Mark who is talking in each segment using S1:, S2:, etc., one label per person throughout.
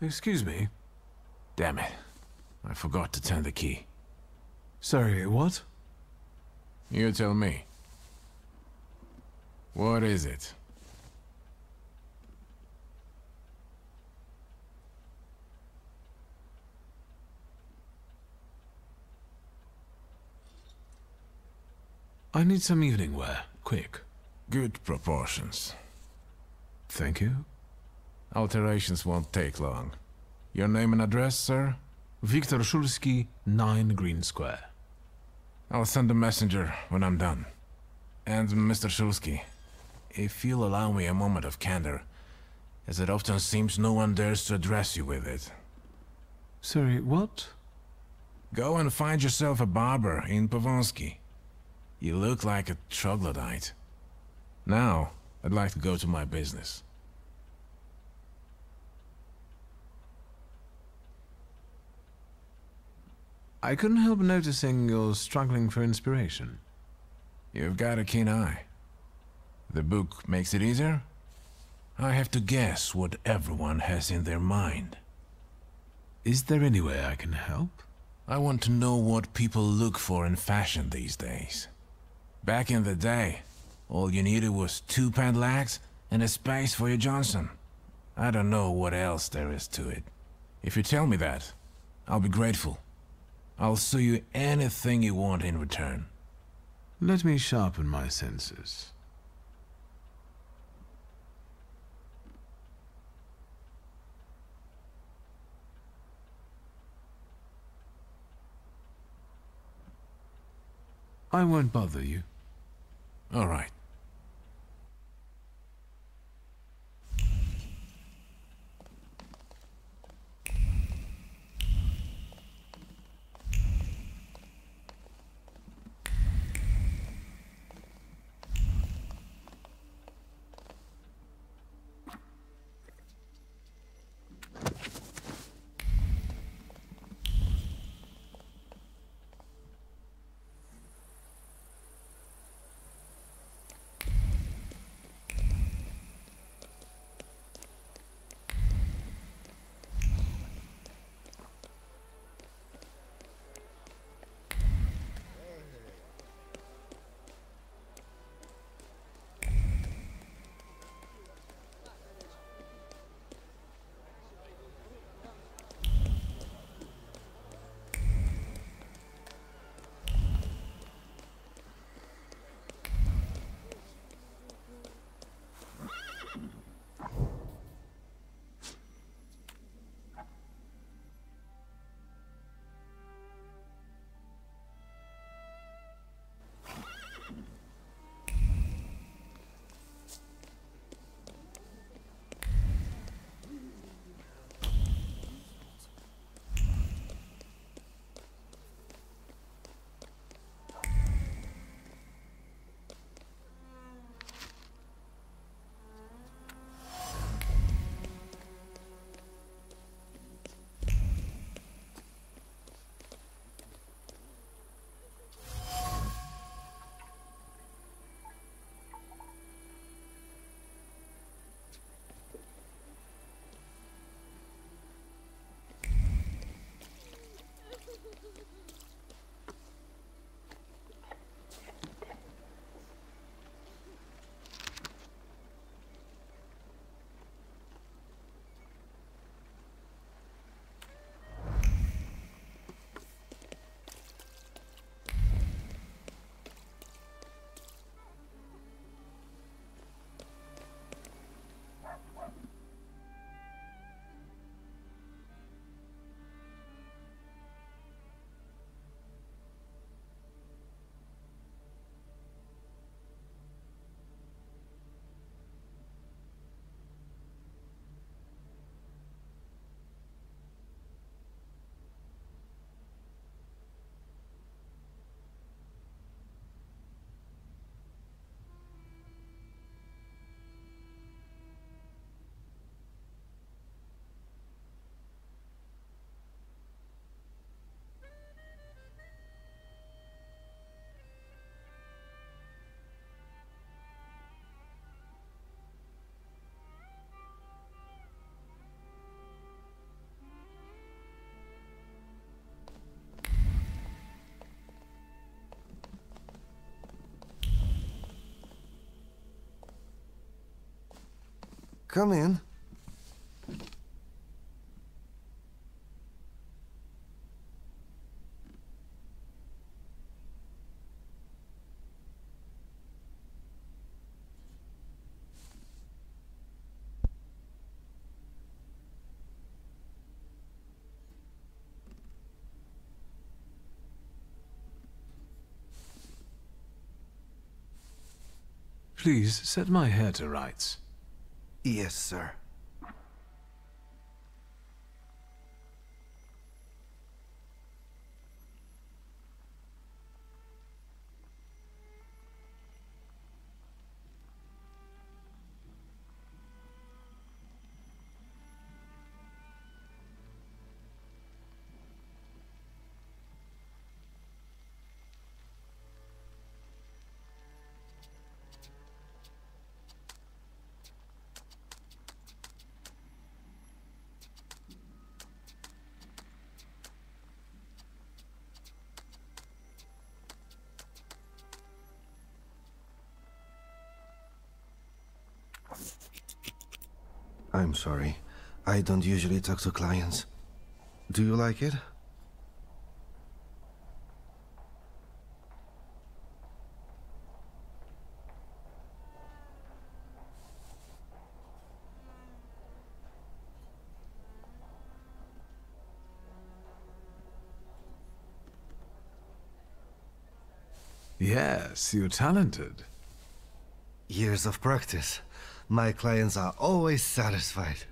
S1: Excuse me?
S2: Damn it. I forgot to turn the key.
S1: Sorry, what?
S2: You tell me. What is it?
S1: I need some evening wear, quick.
S2: Good proportions.
S1: Thank you.
S2: Alterations won't take long. Your name and address, sir?
S1: Viktor Szulski, 9 Green Square.
S2: I'll send a messenger when I'm done. And Mr. Szulski, if you'll allow me a moment of candor, as it often seems no one dares to address you with it.
S1: Sorry, what?
S2: Go and find yourself a barber in Pavonsky. You look like a troglodyte. Now, I'd like to go to my business.
S1: I couldn't help noticing you're struggling for inspiration.
S2: You've got a keen eye. The book makes it easier? I have to guess what everyone has in their mind.
S1: Is there any way I can help?
S2: I want to know what people look for in fashion these days. Back in the day, all you needed was 2 padlocks and a space for your Johnson. I don't know what else there is to it. If you tell me that, I'll be grateful. I'll sue you anything you want in return.
S1: Let me sharpen my senses. I won't bother you.
S2: All right.
S3: Come in.
S1: Please set my hair to rights.
S3: Yes, sir. I'm sorry. I don't usually talk to clients. Do you like it?
S1: Yes, you're talented.
S3: Years of practice. My clients are always satisfied.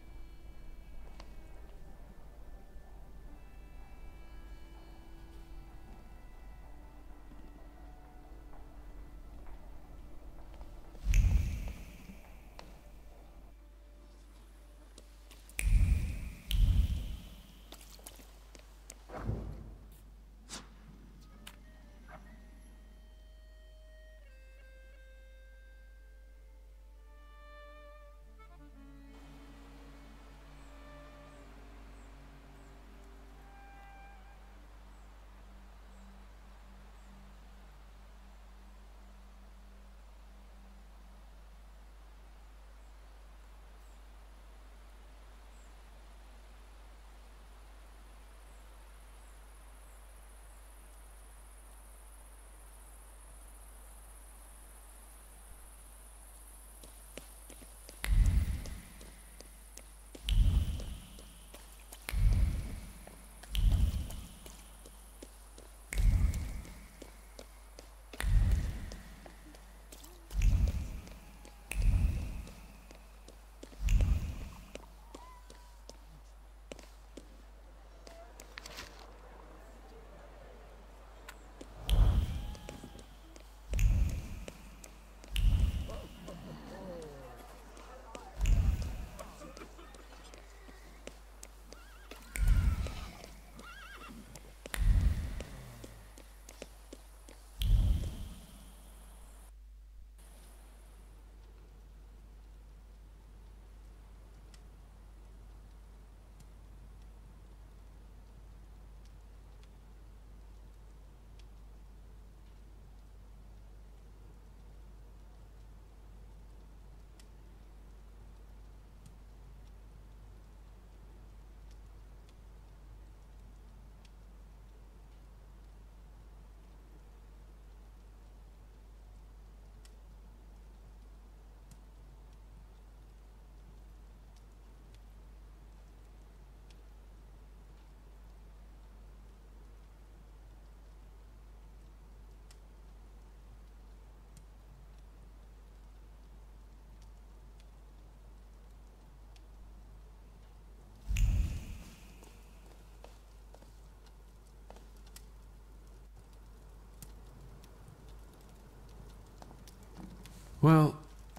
S1: Well,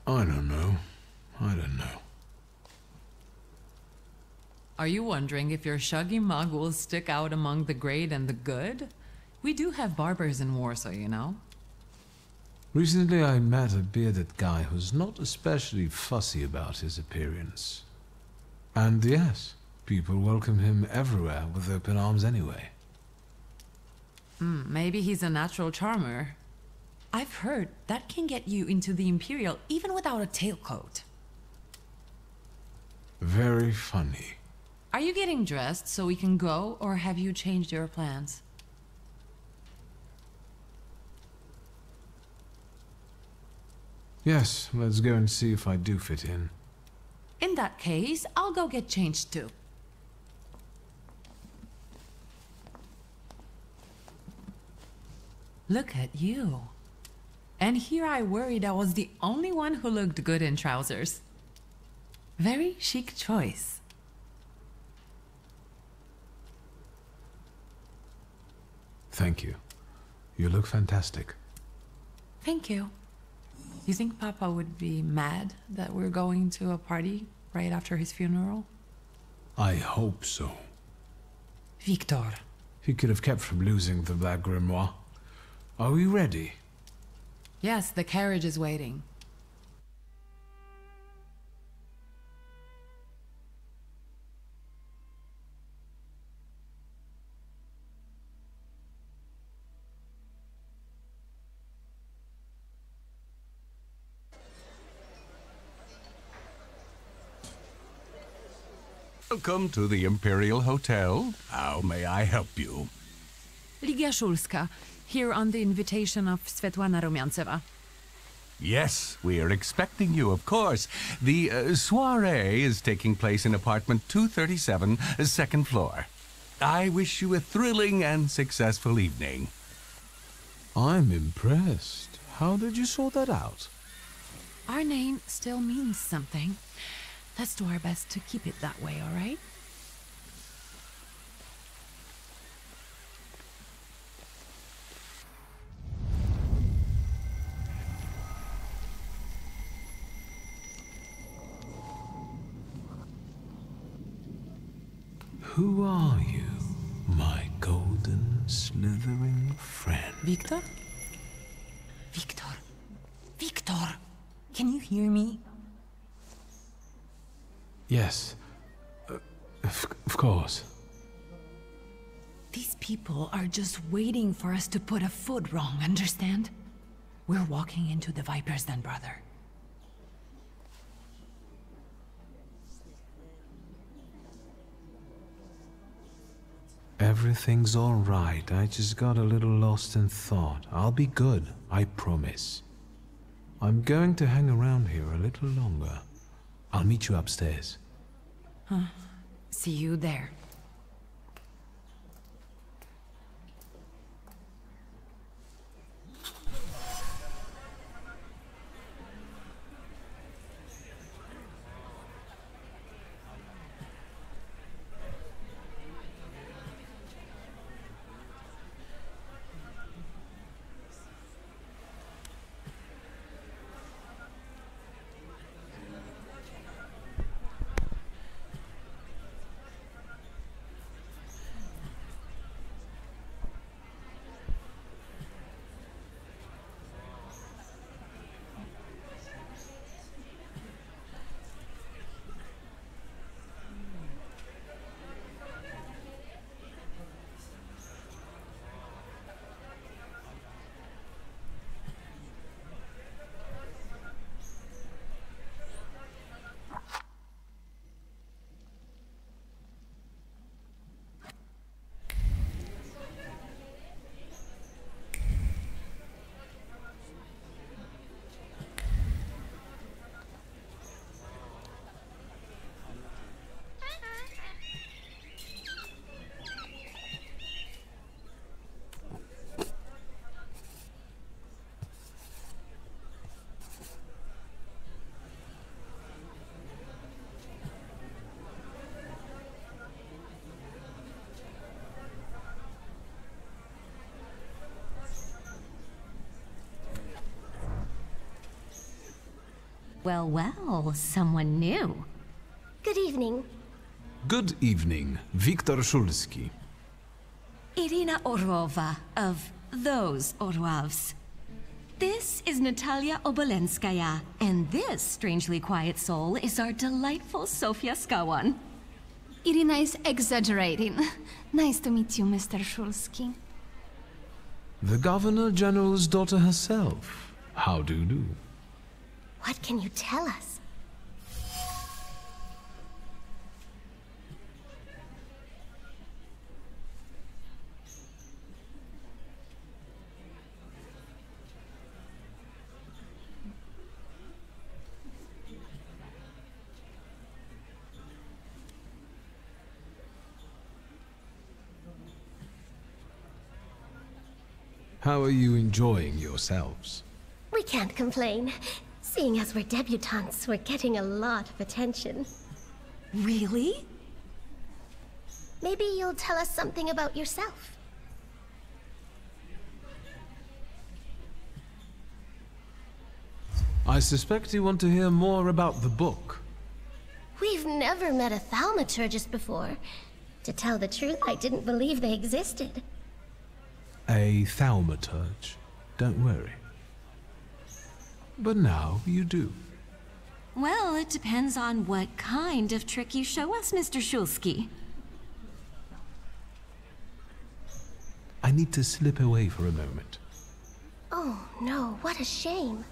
S1: I don't know. I don't know.
S4: Are you wondering if your shuggy mug will stick out among the great and the good? We do have barbers in Warsaw, you know.
S1: Recently I met a bearded guy who's not especially fussy about his appearance. And yes, people welcome him everywhere with open arms anyway.
S4: Maybe he's a natural charmer. I've heard that can get you into the Imperial even without a tailcoat.
S1: Very funny.
S4: Are you getting dressed so we can go, or have you changed your plans?
S1: Yes, let's go and see if I do fit in.
S4: In that case, I'll go get changed too. Look at you. And here I worried I was the only one who looked good in trousers. Very chic choice.
S1: Thank you. You look fantastic.
S4: Thank you. You think Papa would be mad that we're going to a party right after his funeral?
S1: I hope so.
S4: Victor.
S1: He could have kept from losing the Black Grimoire. Are we ready?
S4: Yes, the carriage is waiting.
S5: Welcome to the Imperial Hotel. How may I help you?
S4: Ligia Szulska, here on the invitation of Svetlana Rumiantseva.
S5: Yes, we are expecting you, of course. The soiree is taking place in apartment 237, second floor. I wish you a thrilling and successful evening.
S1: I'm impressed. How did you sort that out?
S4: Our name still means something. Let's do our best to keep it that way, all right?
S1: Who are you, my golden slithering friend?
S4: Victor? Victor? Victor! Can you hear me?
S1: Yes. Of course.
S4: These people are just waiting for us to put a foot wrong, understand? We're walking into the Viper's Den, brother.
S1: Everything's all right. I just got a little lost in thought. I'll be good, I promise. I'm going to hang around here a little longer. I'll meet you upstairs.
S4: See you there.
S6: Well, well, someone new.
S7: Good evening.
S1: Good evening, Viktor Szulski.
S6: Irina Orlova of those Orlovs. This is Natalia Obolenskaya, and this strangely quiet soul is our delightful Sofia Skawan.
S7: Irina is exaggerating. Nice to meet you, Mr. Szulski.
S1: The Governor General's daughter herself. How do you do?
S7: What can you tell us?
S1: How are you enjoying yourselves?
S8: We can't complain. Seeing as we're debutantes, we're getting a lot of attention.
S6: Really?
S8: Maybe you'll tell us something about yourself.
S1: I suspect you want to hear more about the book.
S8: We've never met a thaumaturgist before. To tell the truth, I didn't believe they existed.
S1: A thaumaturge. Don't worry. But now you do.
S6: Well, it depends on what kind of trick you show us, Mr. Shulsky.
S1: I need to slip away for a moment.
S8: Oh no, what a shame.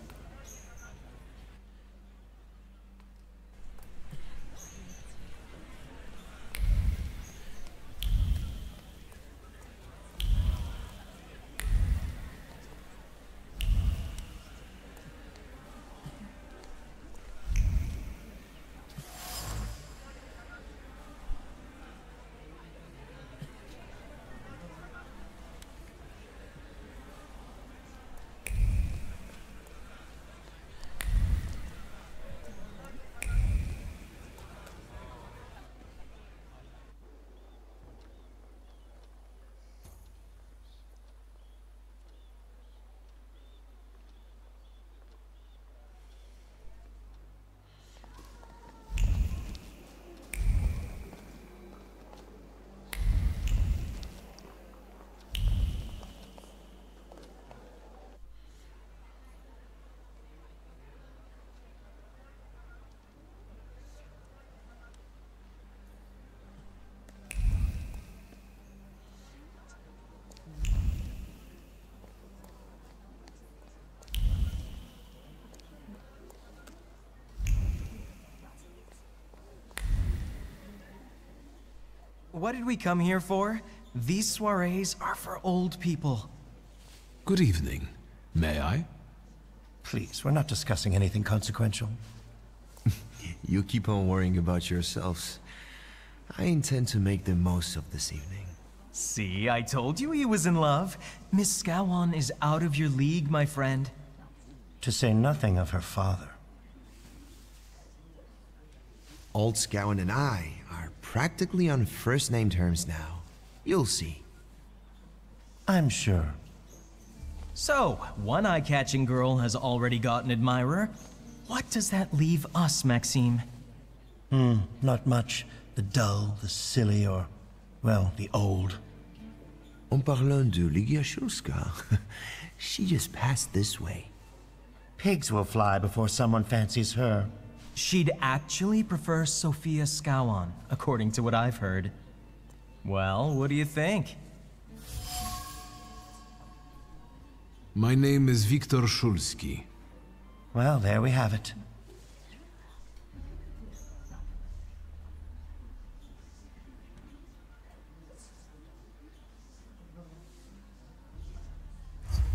S9: What did we come here for? These soirees are for old people.
S1: Good evening. May I?
S10: Please, we're not discussing anything consequential.
S11: You keep on worrying about yourselves. I intend to make the most of this evening.
S9: See, I told you he was in love. Miss Scowan is out of your league, my friend.
S10: To say nothing of her father.
S11: Old Scowan and I are practically on first-name terms now. You'll see.
S10: I'm sure.
S9: So, one eye-catching girl has already got an admirer. What does that leave us, Maxime?
S10: Not much. The dull, the silly, or, well, the old.
S11: En parlant de Ligia Shulska, she just passed this way.
S10: Pigs will fly before someone fancies her.
S9: She'd actually prefer Sophia Scowan, according to what I've heard. Well, what do you think?
S1: My name is Viktor Shulsky.
S10: Well, there we have it.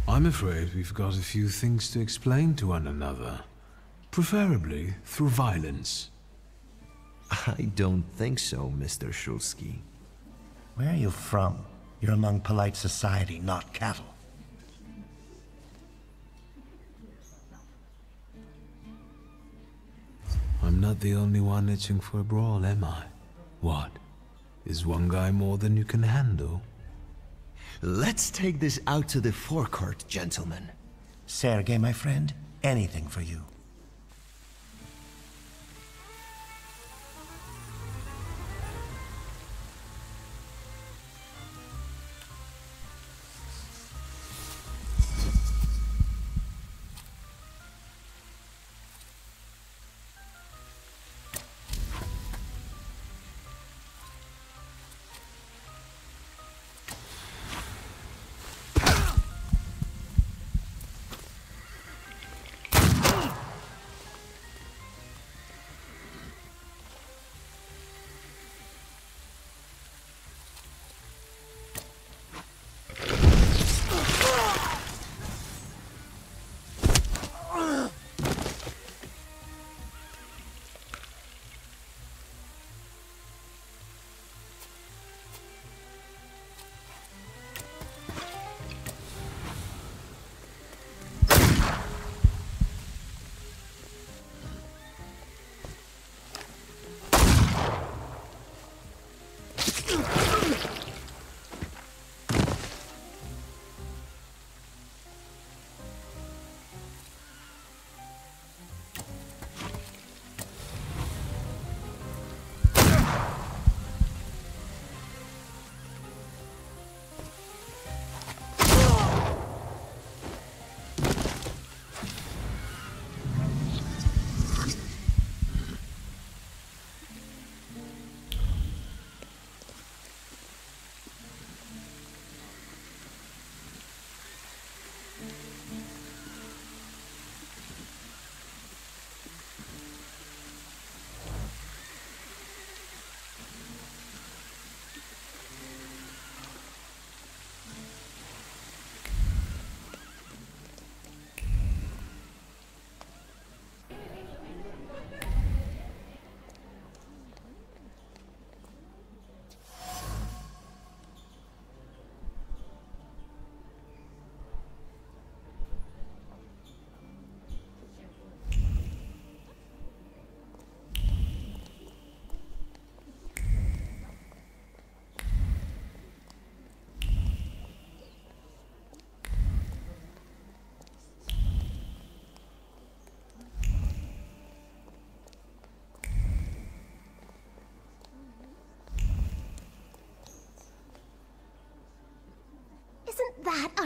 S1: I'm afraid we've got a few things to explain to one another. Preferably through violence.
S11: I don't think so, Mr. Shulsky.
S10: Where are you from? You're among polite society, not cattle.
S1: I'm not the only one itching for a brawl, am I? What? Is one guy more than you can handle?
S11: Let's take this out to the forecourt, gentlemen.
S10: Sergei, my friend, anything for you.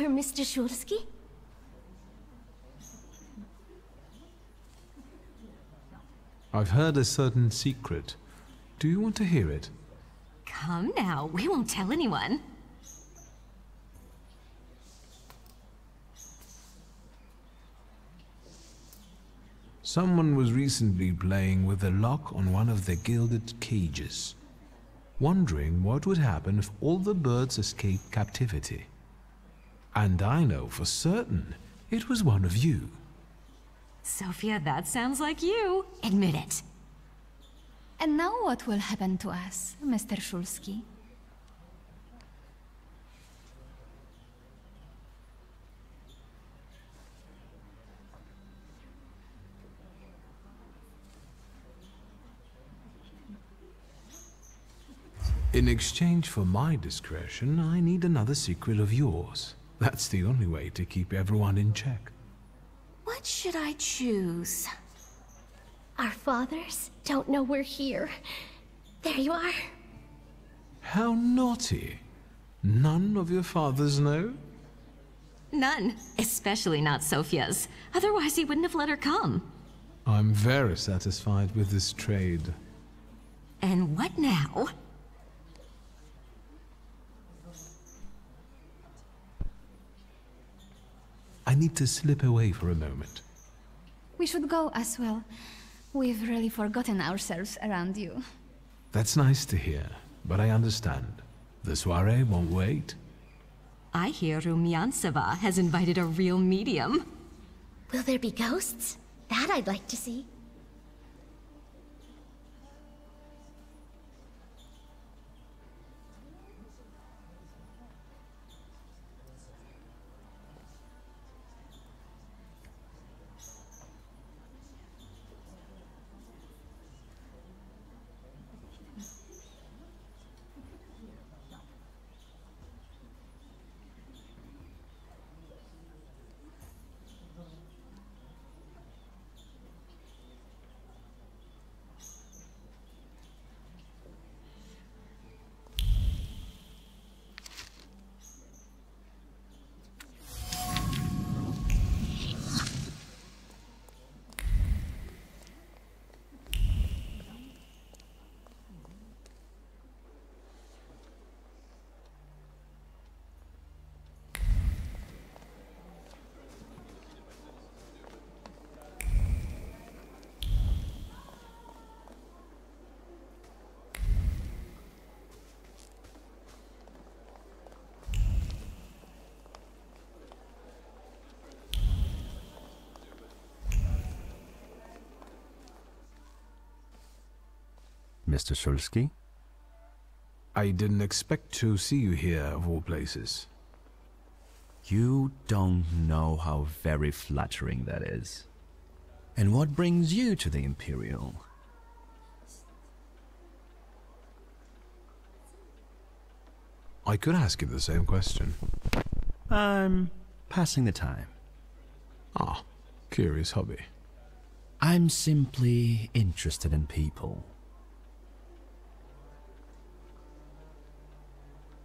S8: are Mr. Shulsky?
S1: I've heard a certain secret. Do you want to hear it?
S6: Come now, we won't tell anyone.
S1: Someone was recently playing with the lock on one of the gilded cages, wondering what would happen if all the birds escaped captivity. And I know for certain it was one of you.
S6: Sophia, that sounds like you. Admit it.
S7: And now what will happen to us, Mr. Shulsky?
S1: In exchange for my discretion, I need another secret of yours. That's the only way to keep everyone in check.
S6: What should I choose?
S8: Our fathers don't know we're here. There you are.
S1: How naughty. None of your fathers know?
S6: None. Especially not Sophia's. Otherwise he wouldn't have let her come.
S1: I'm very satisfied with this trade.
S6: And what now?
S1: I need to slip away for a moment.
S7: We should go as well. We've really forgotten ourselves around you.
S1: That's nice to hear, but I understand. The soiree won't wait.
S6: I hear Rumyantseva has invited a real medium.
S8: Will there be ghosts? That I'd like to see.
S12: Mr. Shulsky?
S1: I didn't expect to see you here, of all places.
S12: You don't know how very flattering that is. And what brings you to the Imperial?
S1: I could ask you the same question.
S12: I'm passing the time.
S1: Ah, curious hobby.
S12: I'm simply interested in people.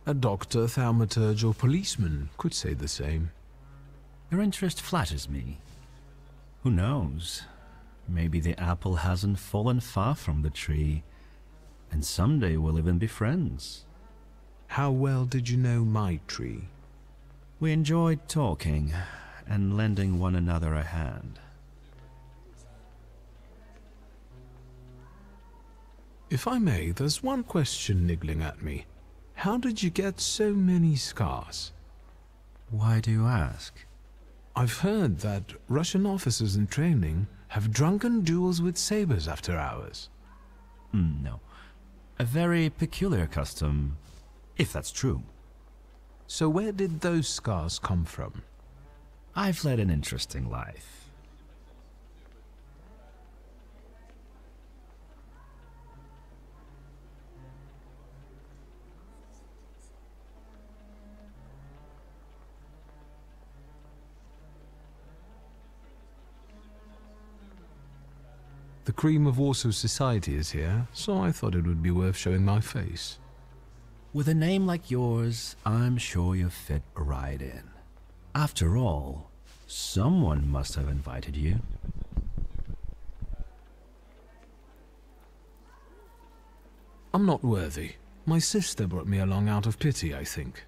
S1: A doctor, thaumaturge, or policeman could say the same.
S12: Your interest flatters me. Who knows? Maybe the apple hasn't fallen far from the tree, and someday we'll even be friends.
S1: How well did you know my tree?
S12: We enjoyed talking and lending one another a hand.
S1: If I may, there's one question niggling at me. How did you get so many scars?
S12: Why do you ask?
S1: I've heard that Russian officers in training have drunken duels with sabers after hours.
S12: No. A very peculiar custom, if that's true.
S1: So where did those scars come from?
S12: I've led an interesting life.
S1: The cream of Warsaw society is here, so I thought it would be worth showing my face.
S12: With a name like yours, I'm sure you fit right in. After all, someone must have invited you.
S1: I'm not worthy. My sister brought me along out of pity, I think.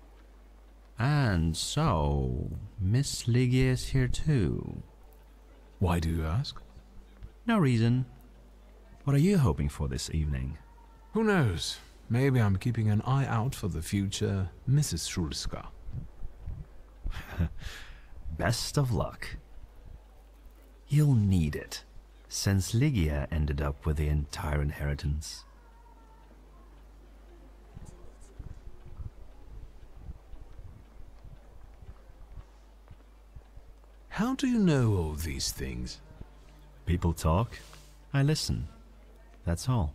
S12: And so, Miss Ligia is here too.
S1: Why do you ask?
S12: No reason. What are you hoping for this evening?
S1: Who knows? Maybe I'm keeping an eye out for the future Mrs. Szulska.
S12: Best of luck. You'll need it, since Ligia ended up with the entire inheritance.
S1: How do you know all these things?
S12: People talk, I listen. That's all.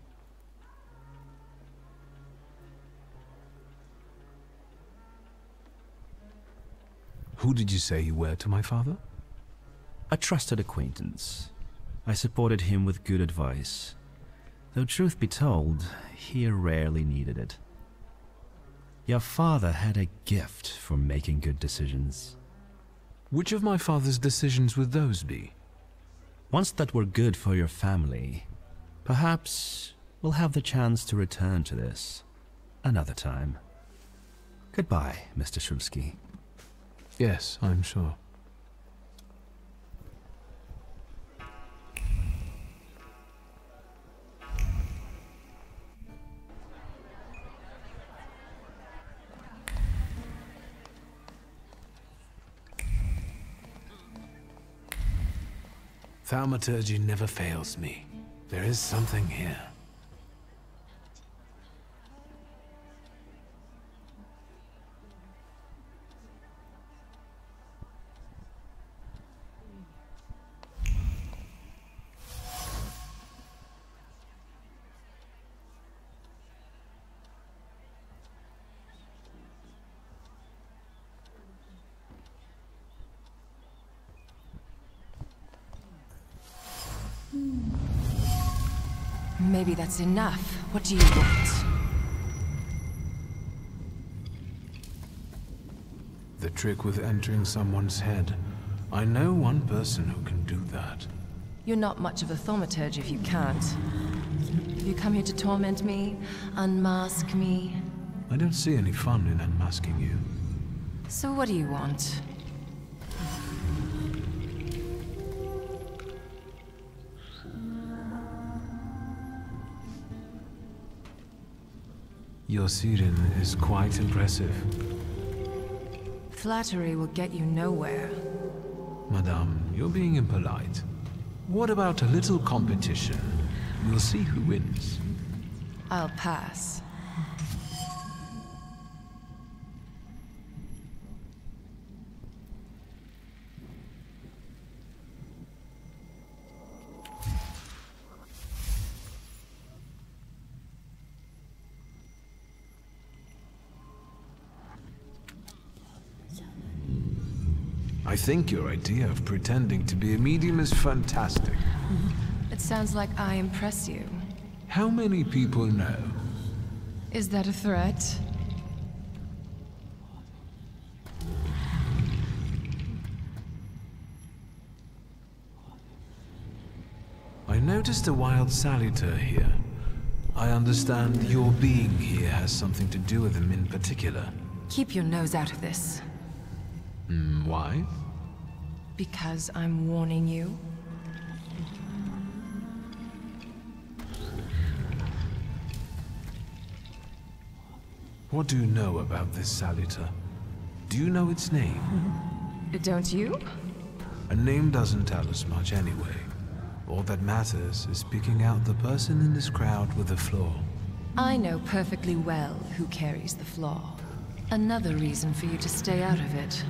S1: Who did you say you were to my father?
S12: A trusted acquaintance. I supported him with good advice. Though truth be told, he rarely needed it. Your father had a gift for making good decisions.
S1: Which of my father's decisions would those be?
S12: Ones that were good for your family. Perhaps we'll have the chance to return to this another time. Goodbye, Mr. Szulski.
S1: Yes, I'm sure. Thaumaturgy never fails me. There is something here.
S13: Maybe that's enough. What do you want?
S1: The trick with entering someone's head. I know one person who can do that.
S13: You're not much of a thaumaturge if you can't. You come here to torment me, unmask me.
S1: I don't see any fun in unmasking you.
S13: So what do you want?
S1: Your siren is quite impressive.
S13: Flattery will get you nowhere.
S1: Madame, you're being impolite. What about a little competition? We'll see who wins.
S13: I'll pass.
S1: I think your idea of pretending to be a medium is fantastic.
S13: It sounds like I impress you.
S1: How many people know?
S13: Is that a threat?
S1: I noticed a wild saluter here. I understand your being here has something to do with him in particular.
S13: Keep your nose out of this.
S1: Why?
S13: Because I'm warning you.
S1: What do you know about this saluter? Do you know its name?
S13: Don't you?
S1: A name doesn't tell us much anyway. All that matters is picking out the person in this crowd with a flaw.
S13: I know perfectly well who carries the flaw. Another reason for you to stay out of it.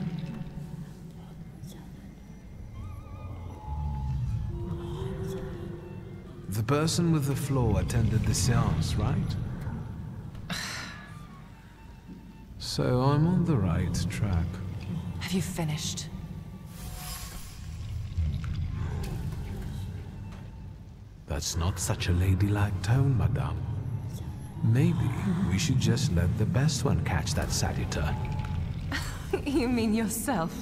S1: The person with the flaw attended the seance, right? So I'm on the right track.
S13: Have you finished?
S1: That's not such a ladylike tone, madame. Maybe we should just let the best one catch that saluter.
S13: You mean yourself?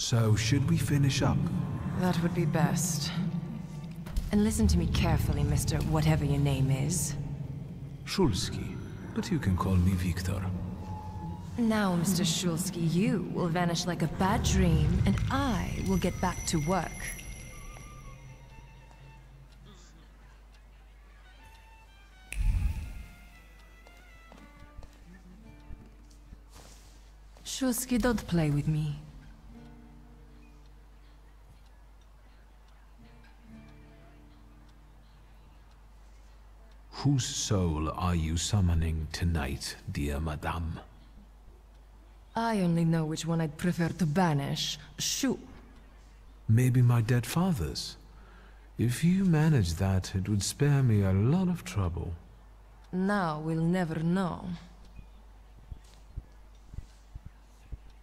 S1: So, should we finish up?
S13: That would be best. And listen to me carefully, Mr. Whatever your name is.
S1: Shulsky, but you can call me Victor.
S13: Now, Mr. Shulsky, you will vanish like a bad dream, and I will get back to work. Shulsky, don't play with me.
S1: Whose soul are you summoning tonight, dear madame?
S13: I only know which one I'd prefer to banish. Shoo.
S1: Maybe my dead father's. If you manage that, it would spare me a lot of trouble.
S13: Now we'll never know.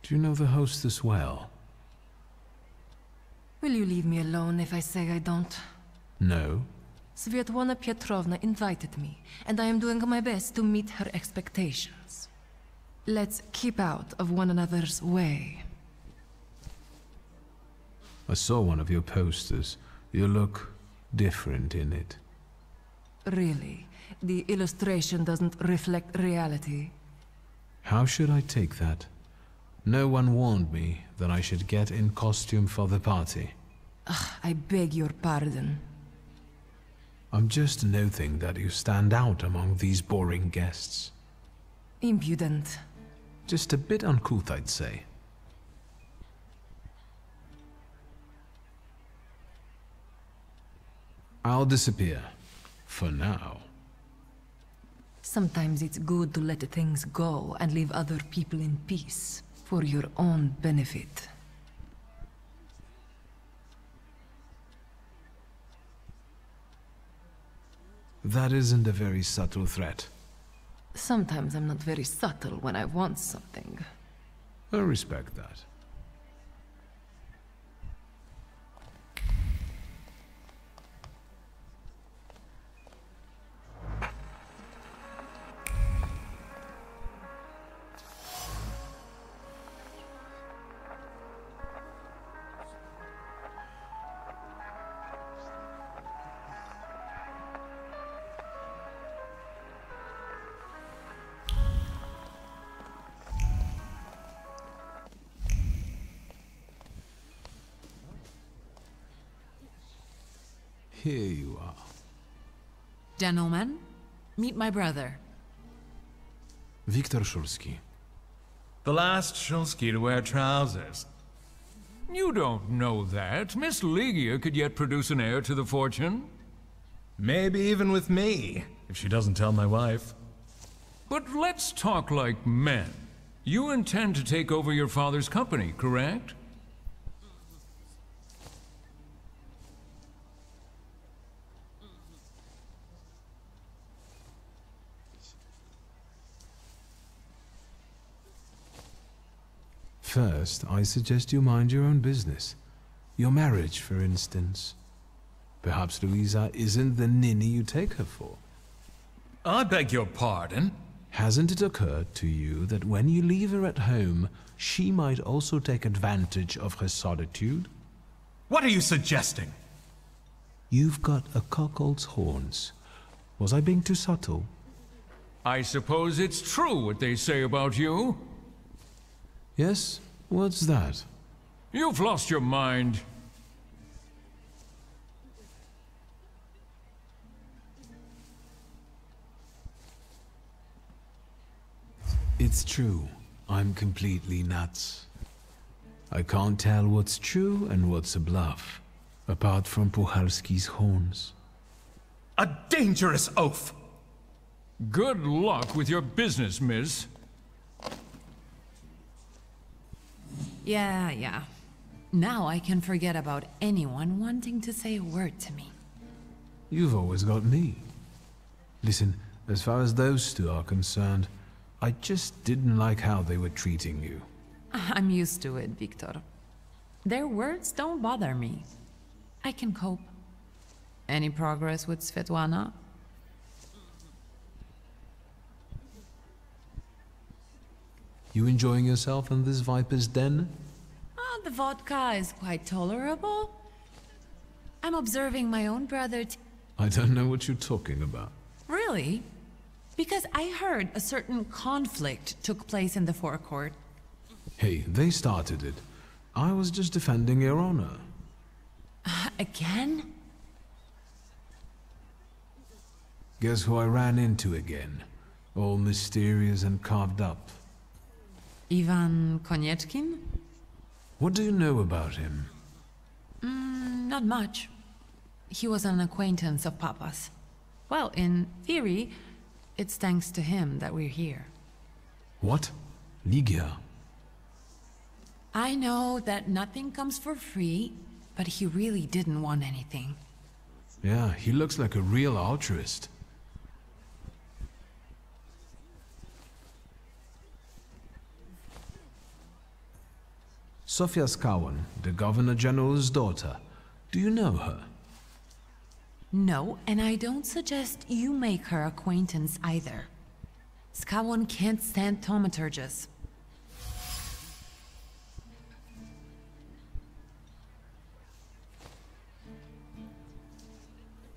S1: Do you know the hostess well?
S13: Will you leave me alone if I say I don't?
S1: No.
S13: Svetlana Petrovna invited me, and I am doing my best to meet her expectations. Let's keep out of one another's way.
S1: I saw one of your posters. You look different in it.
S13: Really? The illustration doesn't reflect reality?
S1: How should I take that? No one warned me that I should get in costume for the party.
S13: Ugh, I beg your pardon.
S1: I'm just noting that you stand out among these boring guests.
S13: Impudent.
S1: Just a bit uncouth, I'd say. I'll disappear. For now.
S13: Sometimes it's good to let things go and leave other people in peace. For your own benefit.
S1: That isn't a very subtle threat.
S13: Sometimes I'm not very subtle when I want something.
S1: I respect that. Here you are.
S4: Gentlemen, meet my brother.
S1: Viktor Shulsky.
S14: The last Shulsky to wear trousers. You don't know that. Miss Ligia could yet produce an heir to the fortune.
S15: Maybe even with me, if she doesn't tell my wife.
S14: But let's talk like men. You intend to take over your father's company, correct?
S1: First, I suggest you mind your own business. Your marriage, for instance. Perhaps Louisa isn't the ninny you take her for.
S14: I beg your pardon?
S1: Hasn't it occurred to you that when you leave her at home, she might also take advantage of her solitude?
S15: What are you suggesting?
S1: You've got a cuckold's horns. Was I being too subtle?
S14: I suppose it's true what they say about you.
S1: Yes? What's that?
S14: You've lost your mind.
S1: It's true. I'm completely nuts. I can't tell what's true and what's a bluff, apart from Puchalski's horns.
S15: A dangerous oaf!
S14: Good luck with your business, miss.
S4: Yeah. Now I can forget about anyone wanting to say a word to me.
S1: You've always got me. Listen, as far as those two are concerned, I just didn't like how they were treating you.
S4: I'm used to it, Victor. Their words don't bother me. I can cope. Any progress with Svetlana?
S1: You enjoying yourself in this Viper's den?
S4: the vodka is quite tolerable. I'm observing my own brother.
S1: I don't know what you're talking about.
S4: Really? Because I heard a certain conflict took place in the forecourt.
S1: Hey, they started it. I was just defending your honor.
S4: Again?
S1: Guess who I ran into again? All mysterious and carved up.
S4: Ivan Konieczkin?
S1: What do you know about him?
S4: Not much. He was an acquaintance of Papa's. Well, in theory, it's thanks to him that we're here.
S1: What? Ligia?
S4: I know that nothing comes for free, but he really didn't want anything.
S1: Yeah, he looks like a real altruist. Sofia Skawan, the Governor General's daughter. Do you know her?
S4: No, and I don't suggest you make her acquaintance either. Skawan can't stand thaumaturges.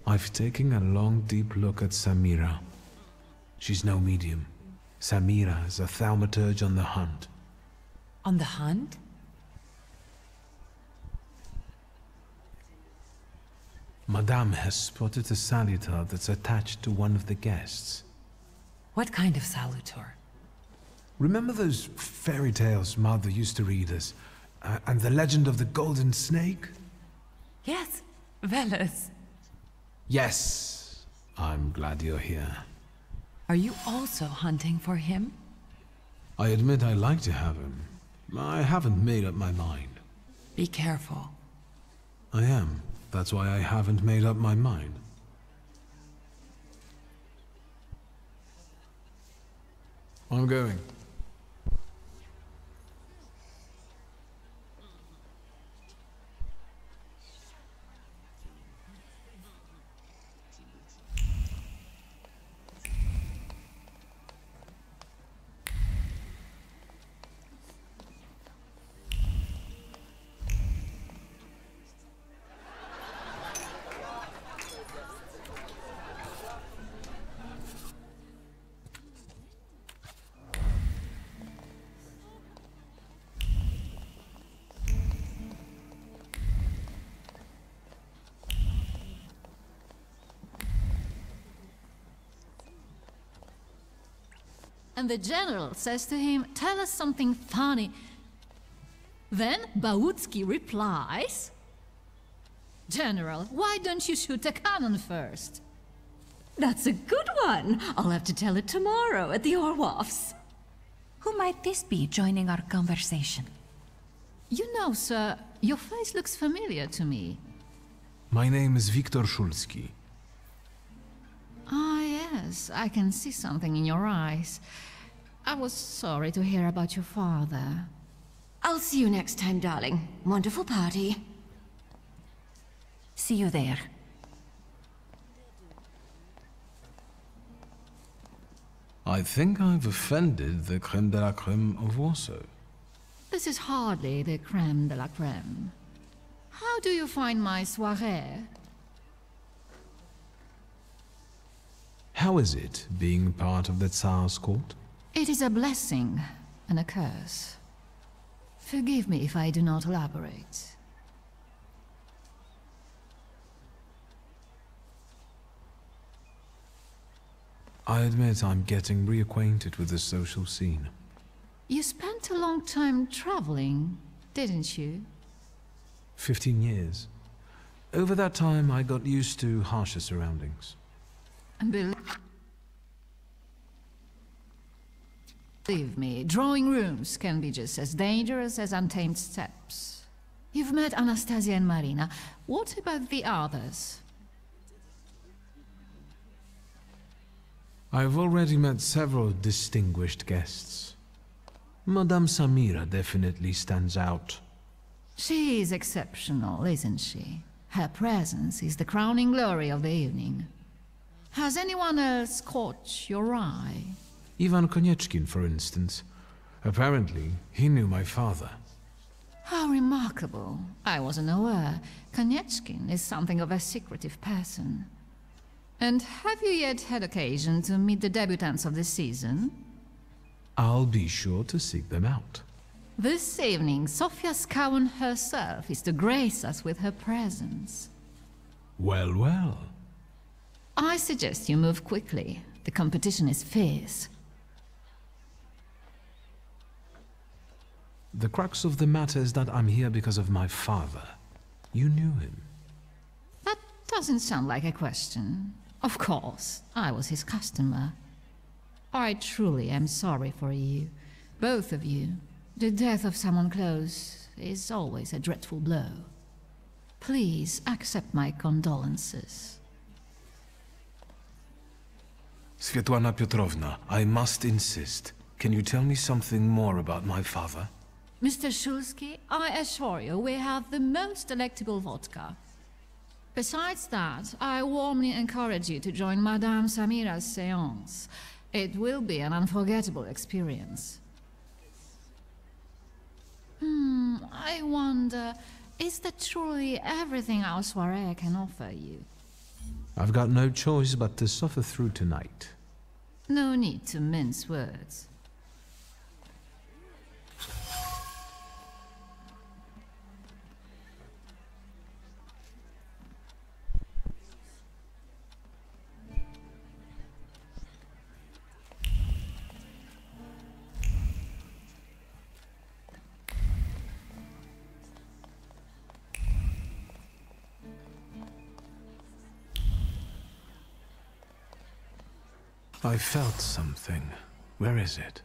S1: I've taken a long, deep look at Samira. She's no medium. Samira is a thaumaturge on the hunt.
S4: On the hunt?
S1: Madame has spotted a salutor that's attached to one of the guests.
S4: What kind of salutor?
S1: Remember those fairy tales Mother used to read us? And the legend of the golden snake?
S4: Yes, Veles.
S1: Yes. I'm glad you're here.
S4: Are you also hunting for him?
S1: I admit I like to have him. I haven't made up my mind.
S4: Be careful.
S1: I am. That's why I haven't made up my mind. I'm going.
S16: And the general says to him, "Tell us something funny." Then Bautski replies, "General, why don't you shoot a cannon first?"
S6: That's a good one. I'll have to tell it tomorrow at the Orwovs. Who might this be joining our conversation?
S16: You know, sir, your face looks familiar to me.
S1: My name is Viktor Szulski.
S16: Ah, yes, I can see something in your eyes. I was sorry to hear about your father.
S6: I'll see you next time, darling. Wonderful party. See you there.
S1: I think I've offended the creme de la creme of Warsaw.
S16: This is hardly the creme de la creme. How do you find my soirée?
S1: How is it, being part of the Tsar's court?
S16: It is a blessing and a curse. Forgive me if I do not elaborate.
S1: I admit I'm getting reacquainted with the social scene.
S16: You spent a long time traveling, didn't you?
S1: 15 years. Over that time, I got used to harsher surroundings.
S16: Believe me, drawing rooms can be just as dangerous as untamed steppes. You've met Anastasia and Marina. What about the others?
S1: I've already met several distinguished guests. Madame Samira definitely stands out.
S16: She is exceptional, isn't she? Her presence is the crowning glory of the evening. Has anyone else caught your eye?
S1: Ivan Konieczkin, for instance. Apparently, he knew my father.
S16: How remarkable. I wasn't aware. Konieczkin is something of a secretive person. And have you yet had occasion to meet the debutants of the season?
S1: I'll be sure to seek them out.
S16: This evening, Sofia Scowen herself is to grace us with her presence.
S1: Well, well.
S16: I suggest you move quickly. The competition is fierce.
S1: The crux of the matter is that I'm here because of my father. You knew him.
S16: That doesn't sound like a question. Of course, I was his customer. I truly am sorry for you, both of you. The death of someone close is always a dreadful blow. Please accept my condolences.
S1: Svetlana Petrovna, I must insist. Can you tell me something more about my father?
S16: Mr. Shulsky, I assure you we have the most delectable vodka. Besides that, I warmly encourage you to join Madame Samira's séance. It will be an unforgettable experience. I wonder, is that truly everything our soirée can offer you?
S1: I've got no choice but to suffer through tonight.
S16: No need to mince words.
S1: I felt something. Where is it?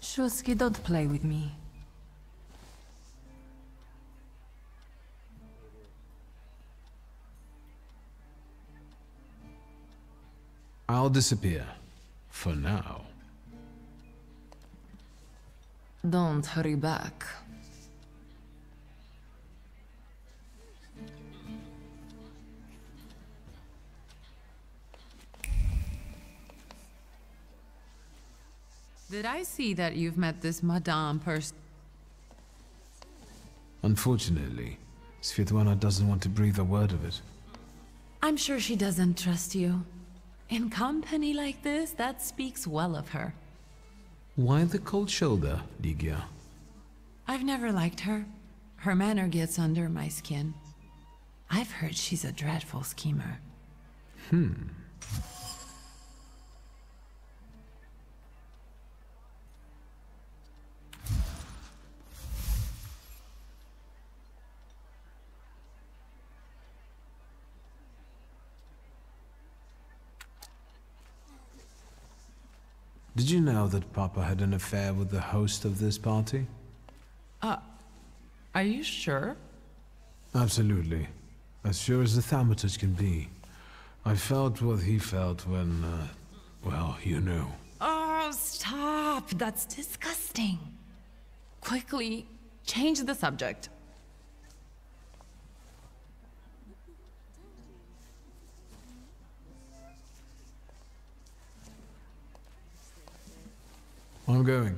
S13: Shulsky, don't play with me.
S1: I'll disappear. For now.
S13: Don't hurry back.
S4: Did I see that you've met this Madame person?
S1: Unfortunately, Svetlana doesn't want to breathe a word of it.
S4: I'm sure she doesn't trust you. In company like this, that speaks well of her.
S1: Why the cold shoulder, Ligia?
S4: I've never liked her. Her manner gets under my skin. I've heard she's a dreadful schemer.
S1: Did you know that Papa had an affair with the host of this party?
S4: Are you sure?
S1: Absolutely. As sure as the thaumaturge can be. I felt what he felt when, well, you know.
S4: Oh, stop! That's disgusting. Quickly, change the subject.
S1: I'm going.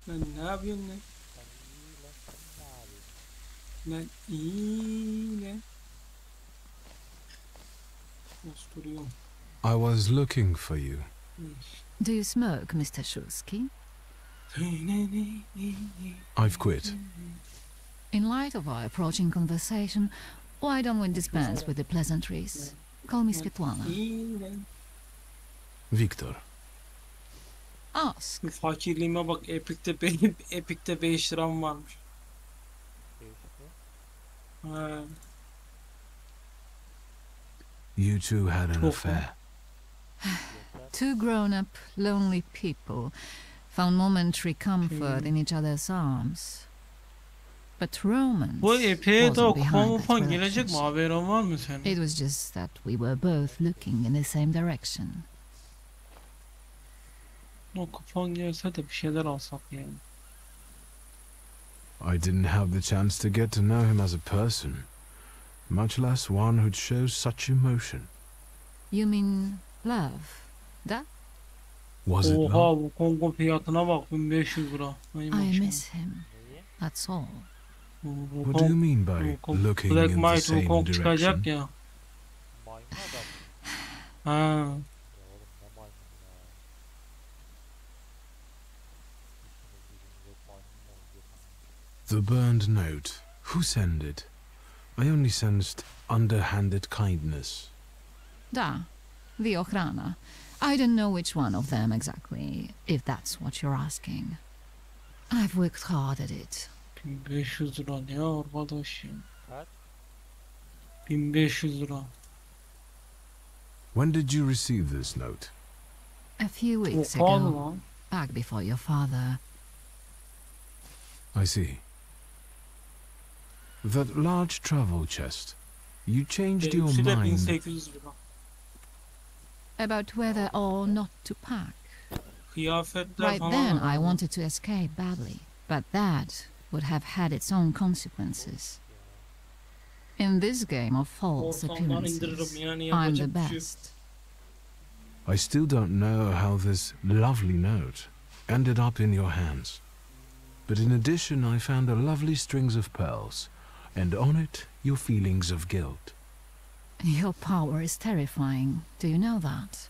S17: Lan ne yapıyorsun lan? Lan iyi lan. Osturuyorum.
S1: I was looking for you.
S16: Do you smoke, Mr. Shulsky?
S1: I've quit.
S16: In light of our approaching conversation, why don't we dispense with the pleasantries? Call me Svetlana.
S1: Victor.
S16: Ask.
S17: Fakirliğime bak, Epic'te 5 liram varmış. Ha.
S1: You two had an affair.
S16: Two grown-up, lonely people found momentary comfort in each other's arms. But romance
S17: Bu epeye de
S16: wasn't
S17: kupa
S16: behind
S17: mupa
S16: that
S17: gelecek mi?
S16: relationship.
S17: Haberin var mı senin?
S16: It was just that we were both looking in the same direction.
S17: O kupon gelse de bir şeyler alsak yani.
S1: I didn't have the chance to get to know him as a person, much less one who'd show such emotion.
S16: You mean love? That?
S1: Was it
S17: Oha,
S1: love?
S17: bu Kongo fiyatına bak, 1500 lira. Ay
S16: I
S17: maşallah.
S16: miss him. That's all.
S1: What do you mean by looking
S17: Black
S1: in the
S17: Might
S1: same
S17: Wukong çıkacak
S1: direction?
S17: ya. Ha.
S1: The burned note. Who sent it? I only sensed underhanded kindness.
S16: Da, the Ochrana. I don't know which one of them exactly, if that's what you're asking. I've worked hard at it.
S17: 1500 lira ne arkadaş ya? 1500 lira.
S1: When did you receive this note?
S16: A few weeks
S17: Oha
S16: ago,
S17: lan.
S16: back before your father.
S1: I see. That large travel chest. You changed your
S17: Benimkisi de
S1: mind.
S17: 1800 lira.
S16: About whether or not to pack.
S17: Kıyafetler
S16: Right
S17: falan.
S16: then, I
S17: var.
S16: wanted to escape badly, but that would have had its own consequences. In this game of false
S17: Ortamdan indiririm
S16: appearances,
S17: yani,
S16: I'm the
S17: yapacak bir şey yok.
S16: best.
S1: I still don't know how this lovely note ended up in your hands. But in addition, I found a lovely strings of pearls, and on it, your feelings of guilt.
S16: Your power is terrifying. Do you know that?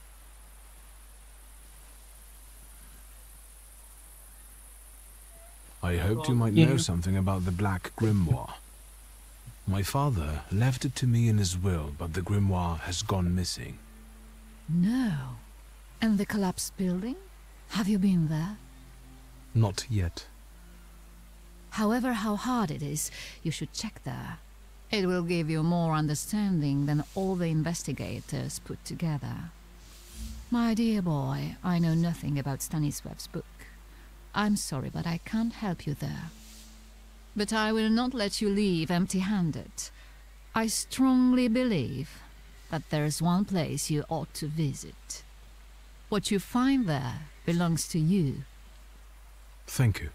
S1: I hoped you might know something about the Black Grimoire. My father left it to me in his will, but the grimoire has gone missing.
S16: No. And the collapsed building? Have you been there?
S1: Not yet.
S16: However, how hard it is, you should check there. It will give you more understanding than all the investigators put together. My dear boy, I know nothing about Stanisław's book. I'm sorry, but I can't help you there. But I will not let you leave empty-handed. I strongly believe that there is one place you ought to visit. What you find there belongs to you.
S1: Thank you.